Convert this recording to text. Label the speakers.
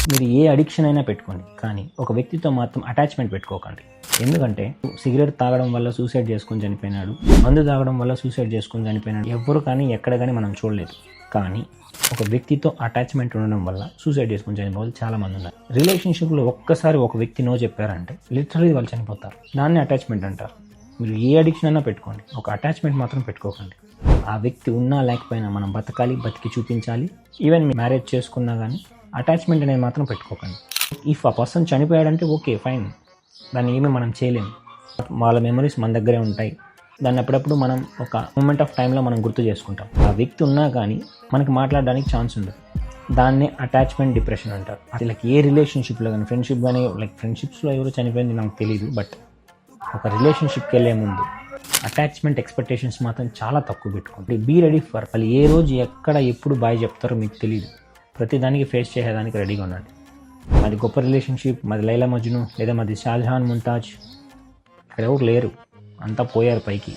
Speaker 1: మీరు ఏ అడిక్షన్ అయినా పెట్టుకోండి, కానీ ఒక వ్యక్తితో మాత్రం అటాచ్మెంట్ పెట్టుకోకండి. ఎందుకంటే సిగరెట్ తాగడం వల్ల సూసైడ్ చేసుకొని చనిపోయినాడు, మందు తాగడం వల్ల సూసైడ్ చేసుకొని చనిపోయినాడు ఎవ్వరు కానీ ఎక్కడ కానీ మనం చూడలేదు. కానీ ఒక వ్యక్తితో అటాచ్మెంట్ ఉండడం వల్ల సూసైడ్ చేసుకొని చనిపోయే వాళ్ళు చాలామంది ఉన్నారు. రిలేషన్షిప్లో ఒక్కసారి ఒక వ్యక్తి నో చెప్పారంటే లిటరలీ వాళ్ళు చనిపోతారు. దాన్ని అటాచ్మెంట్ అంటారు. మీరు ఏ అడిక్షన్ అయినా పెట్టుకోండి, ఒక అటాచ్మెంట్ మాత్రం పెట్టుకోకండి. ఆ వ్యక్తి ఉన్నా లేకపోయినా మనం బతకాలి, బతికి చూపించాలి. ఈవెన్ మ్యారేజ్ చేసుకున్నా కానీ అటాచ్మెంట్ అనేది మాత్రం పెట్టుకోకండి. ఇఫ్ ఆ పర్సన్ చనిపోయాడంటే ఓకే ఫైన్, దాన్ని ఏమీ మనం చేయలేము. వాళ్ళ మెమరీస్ మన దగ్గరే ఉంటాయి. దాన్ని అప్పుడప్పుడు మనం ఒక మూమెంట్ ఆఫ్ టైంలో మనం గుర్తు చేసుకుంటాం. ఆ వ్యక్తి ఉన్నా కానీ మనకి మాట్లాడడానికి ఛాన్స్ ఉండదు. దాన్నే అటాచ్మెంట్ డిప్రెషన్ అంటారు. అసలు ఏ రిలేషన్షిప్లో కానీ, ఫ్రెండ్షిప్ కానీ, ఫ్రెండ్షిప్స్లో ఎవరు చనిపోయింది నాకు తెలియదు, బట్ ఒక రిలేషన్షిప్కి వెళ్ళే ముందు అటాచ్మెంట్ ఎక్స్పెక్టేషన్స్ మాత్రం చాలా తక్కువ పెట్టుకోండి. బీ రెడీ ఫర్ వాళ్ళు ఏ రోజు ఎక్కడ ఎప్పుడు బాయ్ చెప్తారో మీకు తెలియదు. ప్రతిదానికి ఫేస్ చేసేదానికి రెడీగా ఉండండి. మాది గొప్ప రిలేషన్షిప్, మాది లైలా మజ్ను లేదా మాది షాజహాన్ ముంతాజ్, ఇక్కడ ఎవరు లేరు, అంతా పోయారు పైకి.